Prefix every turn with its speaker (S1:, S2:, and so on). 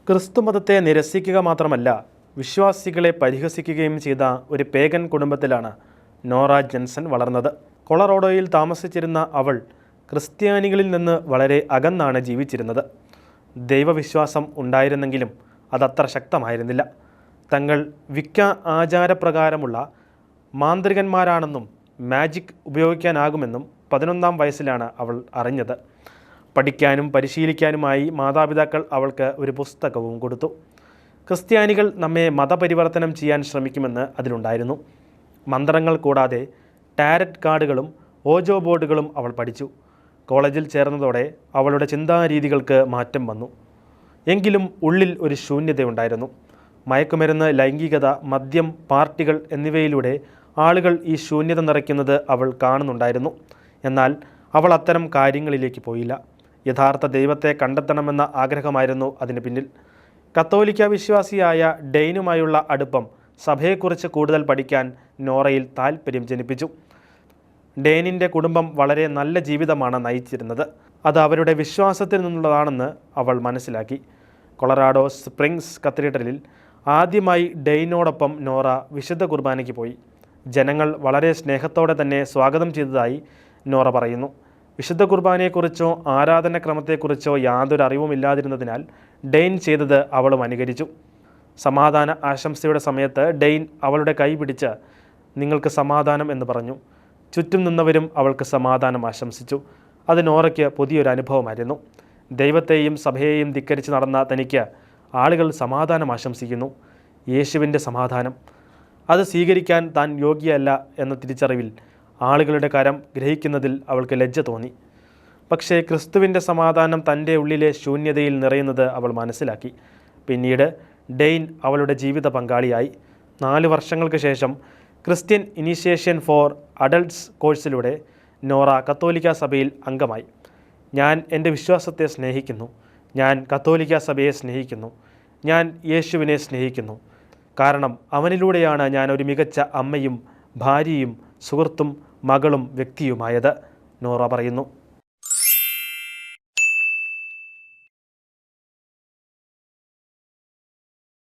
S1: ക്രിസ്തുമതത്തെ നിരസിക്കുക മാത്രമല്ല വിശ്വാസികളെ പരിഹസിക്കുകയും ചെയ്ത ഒരു പേഗൻ കുടുംബത്തിലാണ് നോറ ജെൻസൺ വളർന്നത്. കൊളറാഡോയിൽ താമസിച്ചിരുന്ന അവൾ ക്രിസ്ത്യാനികളിൽ നിന്ന് വളരെ അകന്നാണ് ജീവിച്ചിരുന്നത്. ദൈവവിശ്വാസം ഉണ്ടായിരുന്നെങ്കിലും അതത്ര ശക്തമായിരുന്നില്ല. തങ്ങൾ വിക്ക ആചാരപ്രകാരമുള്ള മാന്ത്രികന്മാരാണെന്നും മാജിക് ഉപയോഗിക്കാനാകുമെന്നും 11-ാം വയസ്സിലാണ് അവൾ അറിഞ്ഞത്. പഠിക്കാനും പരിശീലിക്കാനുമായി മാതാപിതാക്കൾ അവൾക്ക് ഒരു പുസ്തകവും കൊടുത്തു. ക്രിസ്ത്യാനികൾ നമ്മെ മതപരിവർത്തനം ചെയ്യാൻ ശ്രമിക്കുമെന്ന് അതിലുണ്ടായിരുന്നു. മന്ത്രങ്ങൾ കൂടാതെ ടാരറ്റ് കാർഡുകളും ഓജോ ബോർഡുകളും അവൾ പഠിച്ചു. കോളേജിൽ ചേർന്നതോടെ അവളുടെ ചിന്താരീതികൾക്ക് മാറ്റം വന്നു. എങ്കിലും ഉള്ളിൽ ഒരു ശൂന്യതയുണ്ടായിരുന്നു. മയക്കുമരുന്ന്, ലൈംഗികത, മദ്യം, പാർട്ടികൾ എന്നിവയിലൂടെ ആളുകൾ ഈ ശൂന്യത നിറയ്ക്കുന്നത് അവൾ കാണുന്നുണ്ടായിരുന്നു. എന്നാൽ അവൾ അത്തരം കാര്യങ്ങളിലേക്ക് പോയില്ല. യഥാർത്ഥ ദൈവത്തെ കണ്ടെത്തണമെന്ന ആഗ്രഹമായിരുന്നു അതിന് പിന്നിൽ. കത്തോലിക്ക വിശ്വാസിയായ ഡെയ്നുമായുള്ള അടുപ്പം സഭയെക്കുറിച്ച് കൂടുതൽ പഠിക്കാൻ നോറയിൽ താൽപ്പര്യം ജനിപ്പിച്ചു. ഡെയ്നിൻ്റെ കുടുംബം വളരെ നല്ല ജീവിതമാണ് നയിച്ചിരുന്നത്. അത് അവരുടെ വിശ്വാസത്തിൽ നിന്നുള്ളതാണെന്ന് അവൾ മനസ്സിലാക്കി. കൊളറാഡോ സ്പ്രിങ്സ് കത്തീഡ്രലിൽ ആദ്യമായി ഡെയ്നോടൊപ്പം നോറ വിശുദ്ധ കുർബാനയ്ക്ക് പോയി. ജനങ്ങൾ വളരെ സ്നേഹത്തോടെ തന്നെ സ്വാഗതം ചെയ്തതായി നോറ പറയുന്നു. വിശുദ്ധ കുർബാനയെക്കുറിച്ചോ ആരാധനക്രമത്തെക്കുറിച്ചോ യാതൊരു അറിവുമില്ലാതിരുന്നതിനാൽ ഡെയ്ൻ ചെയ്തത് അവളും അനുകരിച്ചു. സമാധാന ആശംസയുടെ സമയത്ത് ഡെയ്ൻ അവളുടെ കൈ പിടിച്ച് നിങ്ങൾക്ക് സമാധാനം എന്ന് പറഞ്ഞു. ചുറ്റും നിന്നവരും അവൾക്ക് സമാധാനം ആശംസിച്ചു. അത് നോറയ്ക്ക് പുതിയൊരു അനുഭവമായിരുന്നു. ദൈവത്തെയും സഭയെയും ധിക്കരിച്ച് നടന്ന തനിക്ക് ആളുകൾ സമാധാനം ആശംസിക്കുന്നു. യേശുവിൻ്റെ സമാധാനം, അത് സ്വീകരിക്കാൻ താൻ യോഗ്യയല്ല എന്ന തിരിച്ചറിവിൽ ആളുകളുടെ കരം ഗ്രഹിക്കുന്നതിൽ അവൾക്ക് ലജ്ജ തോന്നി. പക്ഷേ ക്രിസ്തുവിൻ്റെ സമാധാനം തൻ്റെ ഉള്ളിലെ ശൂന്യതയിൽ നിറയുന്നത് അവൾ മനസ്സിലാക്കി. പിന്നീട് ഡെയ്ൻ അവളുടെ ജീവിത പങ്കാളിയായി. 4 വർഷങ്ങൾക്ക് ശേഷം ക്രിസ്ത്യൻ ഇനീഷ്യേഷൻ ഫോർ അഡൾട്ട്സ് കോഴ്സിലൂടെ നോറ കത്തോലിക്ക സഭയിൽ അംഗമായി. ഞാൻ എൻ്റെ വിശ്വാസത്തെ സ്നേഹിക്കുന്നു. ഞാൻ കത്തോലിക്ക സഭയെ സ്നേഹിക്കുന്നു. ഞാൻ യേശുവിനെ സ്നേഹിക്കുന്നു. കാരണം അവനിലൂടെയാണ് ഞാൻ ഒരു മികച്ച അമ്മയും ഭാര്യയും സുഹൃത്തും മകളും വ്യക്തിയുമായത്, നോറ പറയുന്നു.